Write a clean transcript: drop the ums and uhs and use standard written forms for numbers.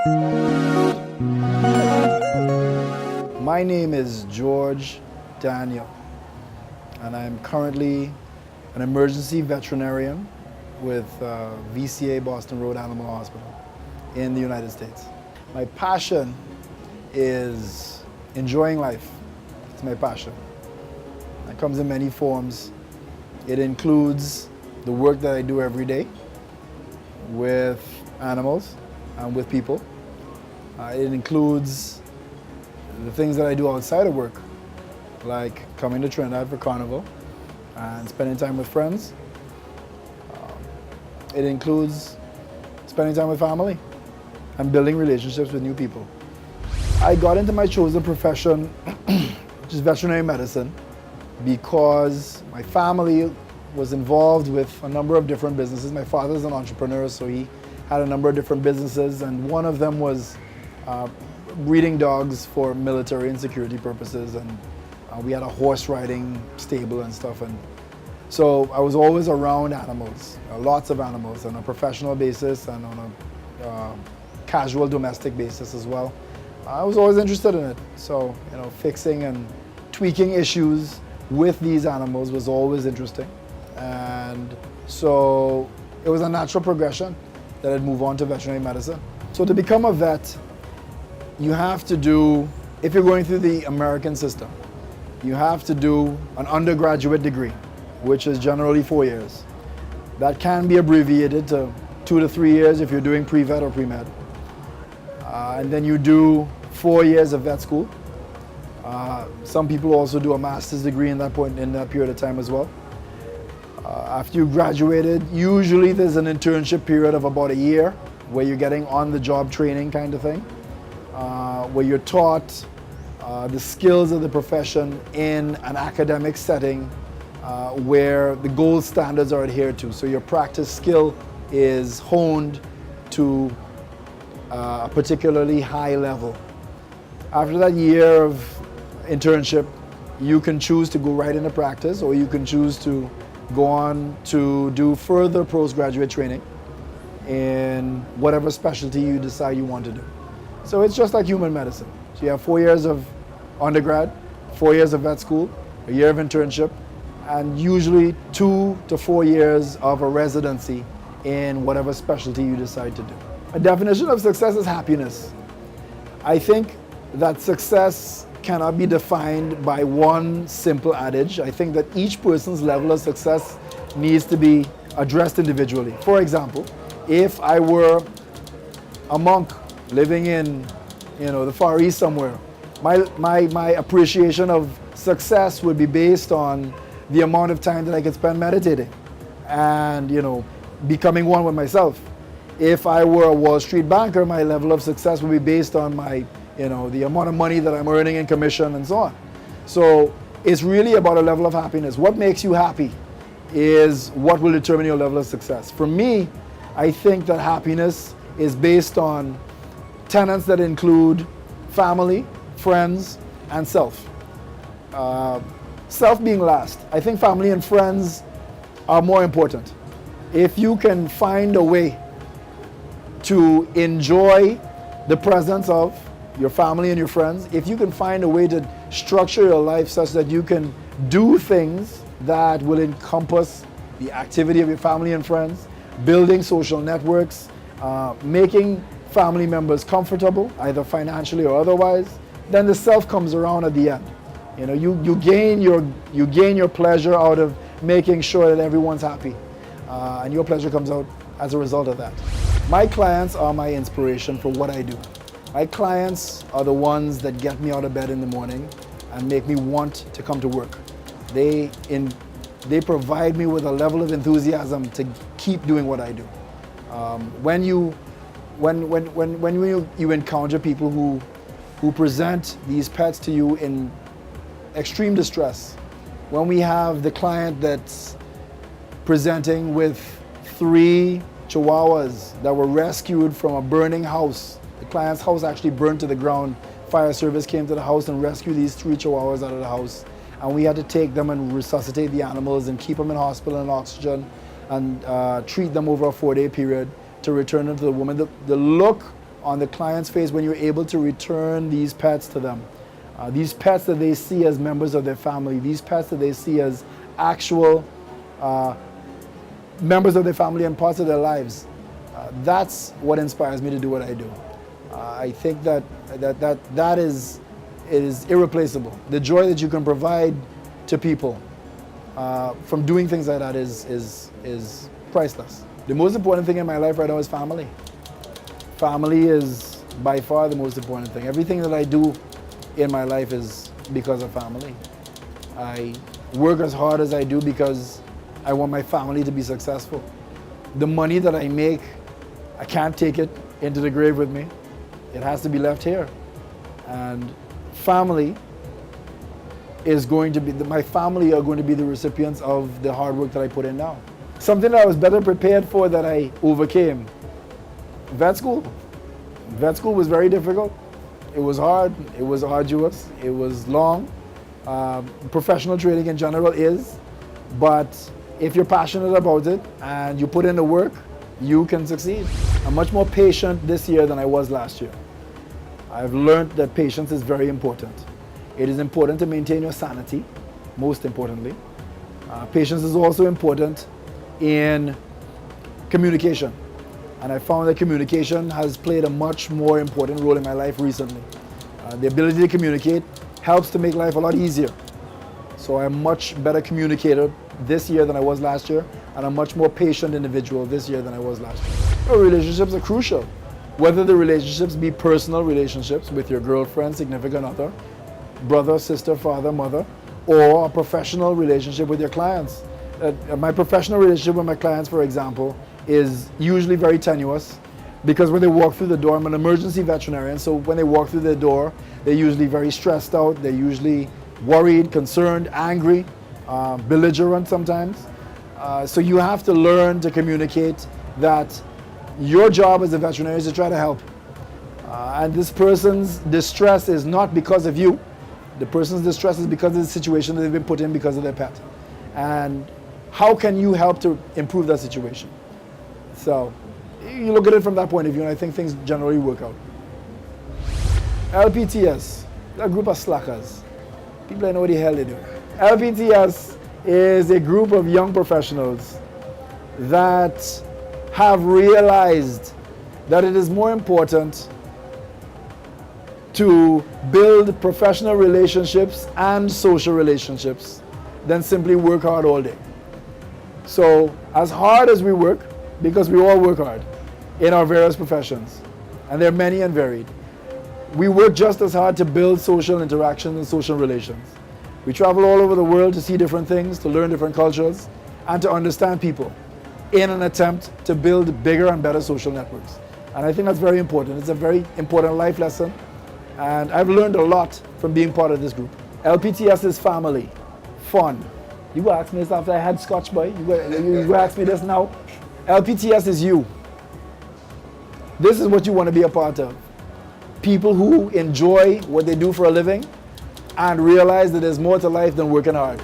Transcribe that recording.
My name is George Daniel, and I'm currently an emergency veterinarian with VCA Boston Road Animal Hospital in the United States. My passion is enjoying life. It's my passion. It comes in many forms. It includes the work that I do every day with animals and with people. It includes the things that I do outside of work, like coming to Trinidad for Carnival and spending time with friends. It includes spending time with family and building relationships with new people. I got into my chosen profession, which is veterinary medicine, because my family was involved with a number of different businesses. My father's an entrepreneur, so he had a number of different businesses, and one of them was breeding dogs for military and security purposes, and we had a horse riding stable and stuff, and so I was always around animals, lots of animals, on a professional basis and on a casual domestic basis as well. I was always interested in it, so fixing and tweaking issues with these animals was always interesting, and so it was a natural progression that I'd move on to veterinary medicine. So to become a vet, you have to do, if you're going through the American system, you have to do an undergraduate degree, which is generally 4 years. That can be abbreviated to 2 to 3 years if you're doing pre-vet or pre-med. And then you do 4 years of vet school. Some people also do a master's degree in that period of time as well. After you graduated, usually there's an internship period of about a year where you're getting on-the-job training kind of thing, where you're taught the skills of the profession in an academic setting where the gold standards are adhered to. So your practice skill is honed to a particularly high level. After that year of internship, you can choose to go right into practice, or you can choose to go on to do further postgraduate training in whatever specialty you decide you want to do. So it's just like human medicine. So you have 4 years of undergrad, 4 years of vet school, a year of internship, and usually 2 to 4 years of a residency in whatever specialty you decide to do. A definition of success is happiness. I think that success cannot be defined by one simple adage. I think that each person's level of success needs to be addressed individually. For example, if I were a monk living in the Far East somewhere, my appreciation of success would be based on the amount of time that I could spend meditating and becoming one with myself. If I were a Wall Street banker, my level of success would be based on my the amount of money that I'm earning in commission and so on. So it's really about a level of happiness. What makes you happy is what will determine your level of success. For me, I think that happiness is based on tenets that include family, friends, and self. Self being last. I think family and friends are more important. If you can find a way to enjoy the presence of your family and your friends, if you can find a way to structure your life such that you can do things that will encompass the activity of your family and friends, building social networks, making family members comfortable, either financially or otherwise, then the self comes around at the end. You gain your pleasure out of making sure that everyone's happy, and your pleasure comes out as a result of that. My clients are my inspiration for what I do. My clients are the ones that get me out of bed in the morning and make me want to come to work. They provide me with a level of enthusiasm to keep doing what I do. When you encounter people who present these pets to you in extreme distress, when we have the client that's presenting with 3 Chihuahuas that were rescued from a burning house. The client's house actually burned to the ground. Fire service came to the house and rescued these 3 Chihuahuas out of the house. And we had to take them and resuscitate the animals and keep them in hospital and oxygen and treat them over a 4-day period to return them to the woman. The look on the client's face when you're able to return these pets to them. These pets that they see as members of their family, these pets that they see as actual members of their family and parts of their lives. That's what inspires me to do what I do. I think that is irreplaceable. The joy that you can provide to people from doing things like that is priceless. The most important thing in my life right now is family. Family is by far the most important thing. Everything that I do in my life is because of family. I work as hard as I do because I want my family to be successful. The money that I make, I can't take it into the grave with me. It has to be left here. And family is going to be, my family are going to be the recipients of the hard work that I put in now. Something that I was better prepared for that I overcame. Vet school. Vet school was very difficult. It was hard, it was arduous, it was long. Professional training in general is, but if you're passionate about it and you put in the work, you can succeed. I'm much more patient this year than I was last year. I've learned that patience is very important. It is important to maintain your sanity, most importantly. Patience is also important in communication. And I found that communication has played a much more important role in my life recently. The ability to communicate helps to make life a lot easier. So I'm a much better communicator this year than I was last year, and a much more patient individual this year than I was last year. Relationships are crucial. Whether the relationships be personal relationships with your girlfriend, significant other, brother, sister, father, mother, or a professional relationship with your clients. My professional relationship with my clients, for example, is usually very tenuous because when they walk through the door, I'm an emergency veterinarian, so when they walk through the door, they're usually very stressed out, they're usually worried, concerned, angry, belligerent sometimes. So you have to learn to communicate that your job as a veterinarian is to try to help. And this person's distress is not because of you. The person's distress is because of the situation that they've been put in because of their pet. And how can you help to improve that situation? So you look at it from that point of view, and I think things generally work out. LPTS, a group of slackers. People don't know what the hell they do. LPTS is a group of young professionals that have realized that it is more important to build professional relationships and social relationships than simply work hard all day. So as hard as we work, because we all work hard in our various professions, and they're many and varied, we work just as hard to build social interactions and social relations. We travel all over the world to see different things, to learn different cultures, and to understand people in an attempt to build bigger and better social networks. And I think that's very important. It's a very important life lesson, and I've learned a lot from being part of this group. LPTS is family, fun. You go ask me this after I had Scotch, boy. You go ask me this now. LPTS is you. This is what you want to be a part of. People who enjoy what they do for a living and realize that there's more to life than working hard.